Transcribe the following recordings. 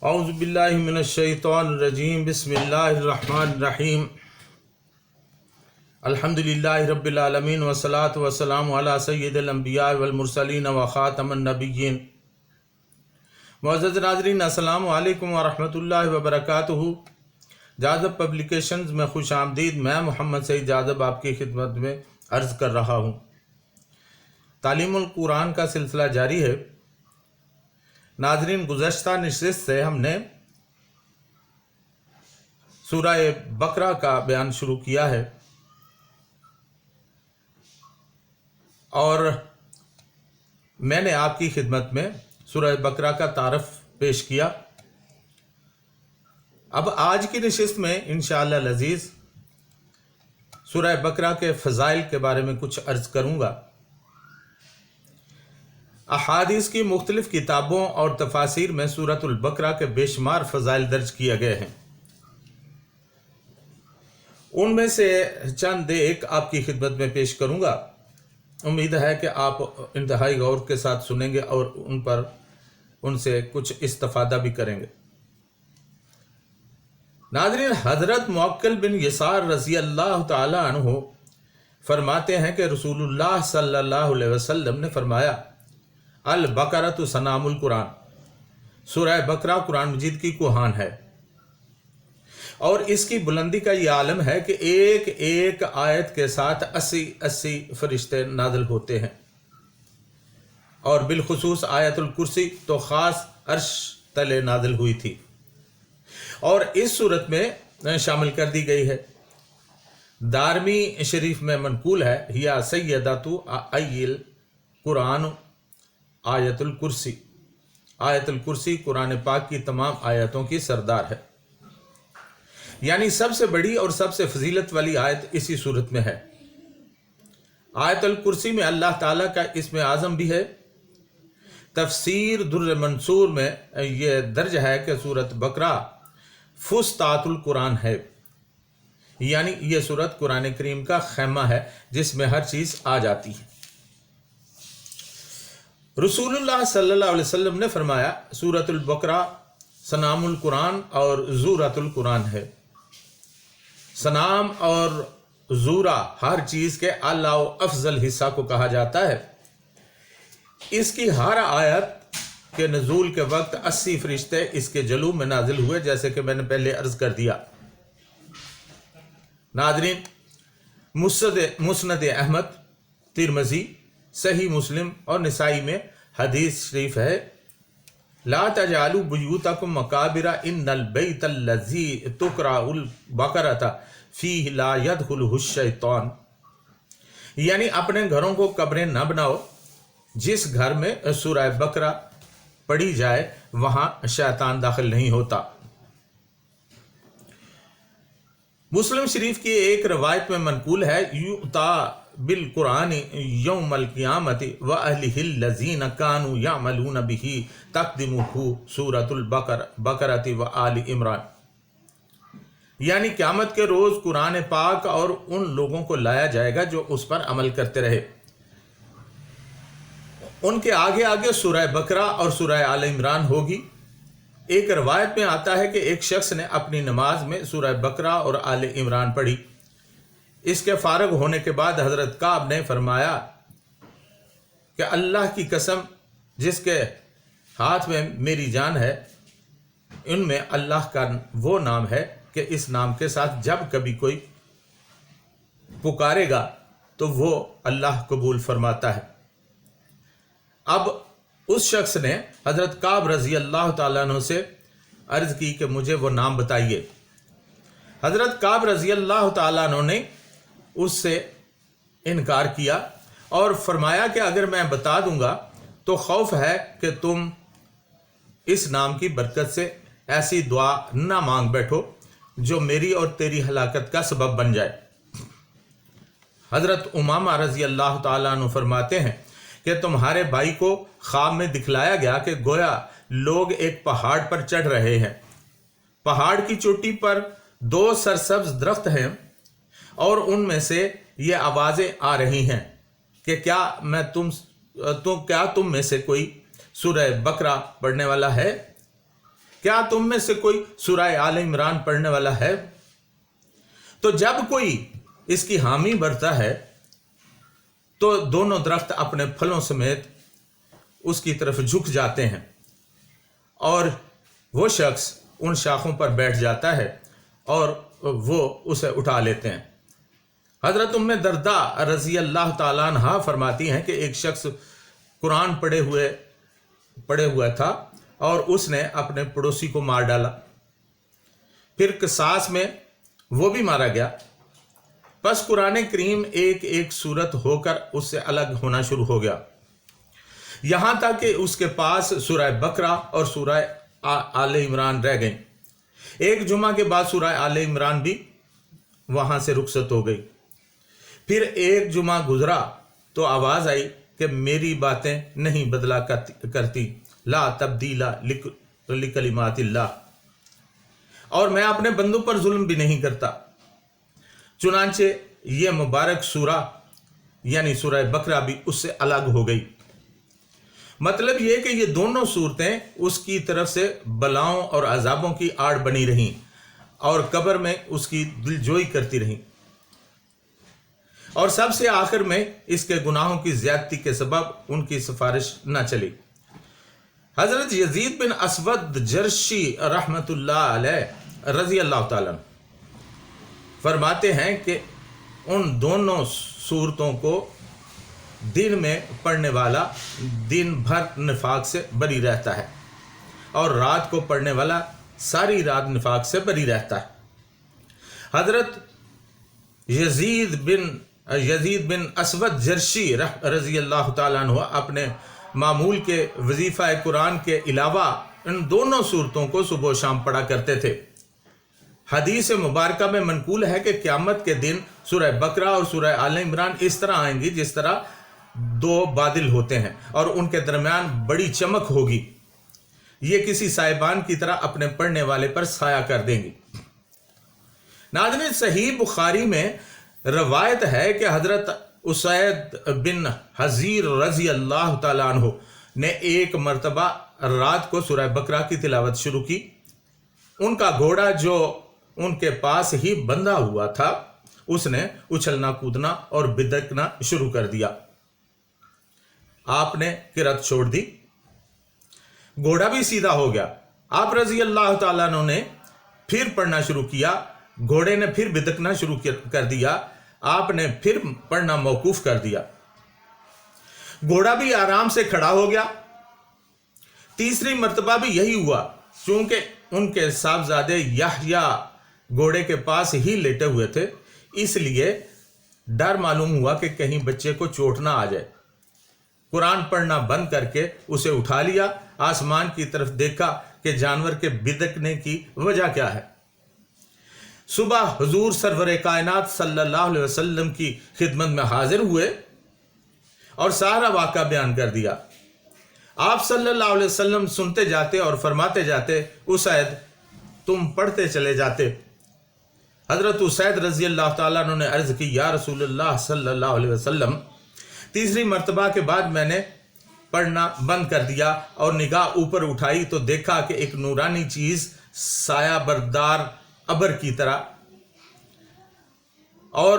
اعوذ باللہ من الشیطان الرجیم بسم اللہ الرحمن الرحیم الحمدللہ رب العالمین والصلاة والسلام علی سید الانبیاء والمرسلین وخاتم النبیین۔ معزز ناظرین، السلام علیکم ورحمۃ اللہ وبرکاتہ۔ جاذب پبلیکیشنز میں خوش آمدید۔ میں محمد سعید جاذب آپ کی خدمت میں عرض کر رہا ہوں۔ تعلیم القرآن کا سلسلہ جاری ہے۔ ناظرین، گزشتہ نشست سے ہم نے سورہ بقرہ کا بیان شروع کیا ہے اور میں نے آپ کی خدمت میں سورہ بقرہ کا تعارف پیش کیا۔ اب آج کی نشست میں انشاءاللہ العزیز سورہ بقرہ کے فضائل کے بارے میں کچھ عرض کروں گا۔ احادیث کی مختلف کتابوں اور تفاسیر میں سورۃ البقرہ کے بے شمار فضائل درج کیے گئے ہیں۔ ان میں سے چند ایک آپ کی خدمت میں پیش کروں گا۔ امید ہے کہ آپ انتہائی غور کے ساتھ سنیں گے اور ان سے کچھ استفادہ بھی کریں گے۔ ناظرین، حضرت معقل بن یسار رضی اللہ تعالی عنہ فرماتے ہیں کہ رسول اللہ صلی اللہ علیہ وسلم نے فرمایا، البقرۃ سنام القرآن، سورہ بقرہ قرآن مجید کی کوہان ہے، اور اس کی بلندی کا یہ عالم ہے کہ ایک ایک آیت کے ساتھ 80 فرشتے نازل ہوتے ہیں، اور بالخصوص آیت الکرسی تو خاص عرش تلے نازل ہوئی تھی اور اس صورت میں شامل کر دی گئی ہے۔ دارمی شریف میں منقول ہے، یا سیدۃ ایل قرآن آیت الکرسی، آیت الکرسی قرآن پاک کی تمام آیتوں کی سردار ہے، یعنی سب سے بڑی اور سب سے فضیلت والی آیت اسی صورت میں ہے۔ آیت الکرسی میں اللہ تعالیٰ کا اسم اعظم بھی ہے۔ تفسیر در منصور میں یہ درج ہے کہ سورۃ بقرہ فسطاط القرآن ہے، یعنی یہ سورت قرآن کریم کا خیمہ ہے جس میں ہر چیز آ جاتی ہے۔ رسول اللہ صلی اللہ علیہ وسلم نے فرمایا، سورۃ البقرہ سنام القرآن اور زورۃ القرآن ہے۔ سنام اور زورہ ہر چیز کے اعلیٰ و افضل حصہ کو کہا جاتا ہے۔ اس کی ہر آیت کے نزول کے وقت 80 فرشتے اس کے جلو میں نازل ہوئے، جیسے کہ میں نے پہلے عرض کر دیا۔ ناظرین، مسند احمد، ترمذی، صحیح مسلم اور نسائی میں حدیث شریف ہے، لا تجعلوا بیوتکم مقابر ان البیت الذی تقرأ البقرۃ فیہ لا یدخلہ الشیطان، یعنی اپنے گھروں کو قبریں نہ بناؤ جس گھر میں سورہ بقرہ پڑھی جائے وہاں شیطان داخل نہیں ہوتا۔ مسلم شریف کی ایک روایت میں منقول ہے، یؤتا بالقرآن یوم القیامت واہلہ الذین کانوا یعملون بہ تقدمہ سورۃ البقرۃ وآل عمران، یعنی قیامت کے روز قرآن پاک اور ان لوگوں کو لایا جائے گا جو اس پر عمل کرتے رہے، ان کے آگے آگے سورہ بقرہ اور سورہ آل عمران ہوگی۔ ایک روایت میں آتا ہے کہ ایک شخص نے اپنی نماز میں سورہ بقرہ اور آل عمران پڑھی۔ اس کے فارغ ہونے کے بعد حضرت کعب نے فرمایا کہ اللہ کی قسم جس کے ہاتھ میں میری جان ہے، ان میں اللہ کا وہ نام ہے کہ اس نام کے ساتھ جب کبھی کوئی پکارے گا تو وہ اللہ قبول فرماتا ہے۔ اب اس شخص نے حضرت کعب رضی اللہ تعالیٰ عنہ سے عرض کی کہ مجھے وہ نام بتائیے۔ حضرت کعب رضی اللہ تعالیٰ عنہ نے اس سے انکار کیا اور فرمایا کہ اگر میں بتا دوں گا تو خوف ہے کہ تم اس نام کی برکت سے ایسی دعا نہ مانگ بیٹھو جو میری اور تیری ہلاکت کا سبب بن جائے۔ حضرت امامہ رضی اللہ تعالیٰ عنہ فرماتے ہیں کہ تمہارے بھائی کو خواب میں دکھلایا گیا کہ گویا لوگ ایک پہاڑ پر چڑھ رہے ہیں، پہاڑ کی چوٹی پر 2 سرسبز درخت ہیں اور ان میں سے یہ آوازیں آ رہی ہیں کہ کیا تم میں سے کوئی سورہ بقرہ پڑھنے والا ہے؟ کیا تم میں سے کوئی سورہ آل عمران پڑھنے والا ہے؟ تو جب کوئی اس کی حامی بھرتا ہے تو دونوں درخت اپنے پھلوں سمیت اس کی طرف جھک جاتے ہیں اور وہ شخص ان شاخوں پر بیٹھ جاتا ہے اور وہ اسے اٹھا لیتے ہیں۔ حضرت ام درداء رضی اللہ تعالیٰ عنہا فرماتی ہیں کہ ایک شخص قرآن پڑھے ہوا تھا اور اس نے اپنے پڑوسی کو مار ڈالا، پھر قصاص میں وہ بھی مارا گیا۔ پس قرآن کریم ایک ایک سورت ہو کر اس سے الگ ہونا شروع ہو گیا، یہاں تک کہ اس کے پاس سورہ بقرہ اور سورہ آل عمران رہ گئیں۔ ایک جمعہ کے بعد سورہ آل عمران بھی وہاں سے رخصت ہو گئی۔ پھر ایک جمعہ گزرا تو آواز آئی کہ میری باتیں نہیں بدلا کرتی، لا تبدیل لکلمات اللہ، اور میں اپنے بندوں پر ظلم بھی نہیں کرتا۔ چنانچہ یہ مبارک سورہ یعنی سورہ بقرہ بھی اس سے الگ ہو گئی۔ مطلب یہ کہ یہ دونوں صورتیں اس کی طرف سے بلاؤں اور عذابوں کی آڑ بنی رہیں اور قبر میں اس کی دلجوئی کرتی رہیں، اور سب سے آخر میں اس کے گناہوں کی زیادتی کے سبب ان کی سفارش نہ چلی۔ حضرت یزید بن اسود جرشی رحمت اللہ علیہ رضی اللہ تعالیٰ فرماتے ہیں کہ ان دونوں صورتوں کو دن میں پڑھنے والا دن بھر نفاق سے بری رہتا ہے اور رات کو پڑھنے والا ساری رات نفاق سے بری رہتا ہے۔ حضرت یزید بن اسود جرشی رضی اللہ تعالیٰ عنہ اپنے معمول کے وظیفہ قرآن کے علاوہ ان دونوں صورتوں کو صبح و شام پڑھا کرتے تھے۔ حدیث مبارکہ میں منقول ہے کہ قیامت کے دن سورہ بقرہ اور سورہ آل عمران اس طرح آئیں گی جس طرح دو بادل ہوتے ہیں اور ان کے درمیان بڑی چمک ہوگی، یہ کسی سائبان کی طرح اپنے پڑھنے والے پر سایہ کر دیں گی۔ ناظرین، صحیح بخاری میں روایت ہے کہ حضرت اسید بن حضیر رضی اللہ تعالیٰ عنہ نے ایک مرتبہ رات کو سورہ بقرہ کی تلاوت شروع کی۔ ان کا گھوڑا جو ان کے پاس ہی بندھا ہوا تھا اس نے اچھلنا کودنا اور بدکنا شروع کر دیا۔ آپ نے قرأت چھوڑ دی، گھوڑا بھی سیدھا ہو گیا۔ آپ رضی اللہ تعالیٰ عنہ نے پھر پڑھنا شروع کیا، گھوڑے نے پھر بدکنا شروع کر دیا، آپ نے پھر پڑھنا موقوف کر دیا، گھوڑا بھی آرام سے کھڑا ہو گیا۔ تیسری مرتبہ بھی یہی ہوا، چونکہ ان کے صاحبزادے یحییٰ گھوڑے کے پاس ہی لیٹے ہوئے تھے، اس لیے ڈر معلوم ہوا کہ کہیں بچے کو چوٹ نہ آ جائے۔ قرآن پڑھنا بند کر کے اسے اٹھا لیا، آسمان کی طرف دیکھا کہ جانور کے بدکنے کی وجہ کیا ہے۔ صبح حضور سرور کائنات صلی اللہ علیہ وسلم کی خدمت میں حاضر ہوئے اور سارا واقعہ بیان کر دیا۔ آپ صلی اللہ علیہ وسلم سنتے جاتے اور فرماتے جاتے، اسید تم پڑھتے چلے جاتے۔ حضرت اسید رضی اللہ تعالیٰ عنہ نے عرض کی، یا رسول اللہ صلی اللہ علیہ وسلم، تیسری مرتبہ کے بعد میں نے پڑھنا بند کر دیا اور نگاہ اوپر اٹھائی تو دیکھا کہ ایک نورانی چیز سایہ بردار ابر کی طرح اور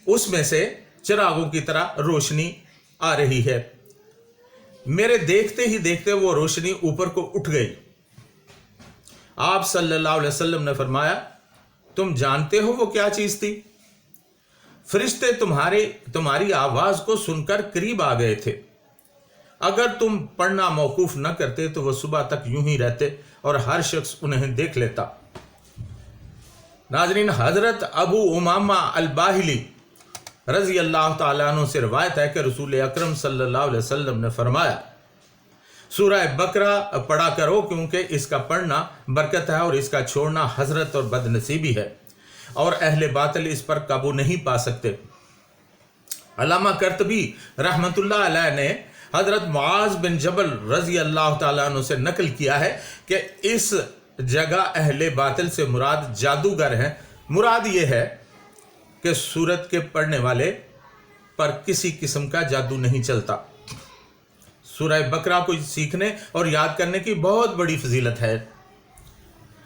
اس میں سے چراغوں کی طرح روشنی آ رہی ہے۔ میرے دیکھتے ہی دیکھتے وہ روشنی اوپر کو اٹھ گئی۔ آپ صلی اللہ علیہ وسلم نے فرمایا، تم جانتے ہو وہ کیا چیز تھی؟ فرشتے تمہاری آواز کو سن کر قریب آ گئے تھے۔ اگر تم پڑھنا موقوف نہ کرتے تو وہ صبح تک یوں ہی رہتے اور ہر شخص انہیں دیکھ لیتا۔ ناظرین، حضرت ابو امامہ الباہلی رضی اللہ تعالیٰ عنہ سے روایت ہے کہ رسول اکرم صلی اللہ علیہ وسلم نے فرمایا، سورہ بقرہ پڑھا کرو کیونکہ اس کا پڑھنا برکت ہے اور اس کا چھوڑنا حضرت اور بد نصیبی ہے، اور اہل باطل اس پر قابو نہیں پا سکتے۔ علامہ قرطبی رحمت اللہ علیہ نے حضرت معاذ بن جبل رضی اللہ تعالیٰ عنہ سے نقل کیا ہے کہ اس جگہ اہل باطل سے مراد جادوگر ہیں۔ مراد یہ ہے کہ سورت کے پڑھنے والے پر کسی قسم کا جادو نہیں چلتا۔ سورہ بقرہ کو سیکھنے اور یاد کرنے کی بہت بڑی فضیلت ہے۔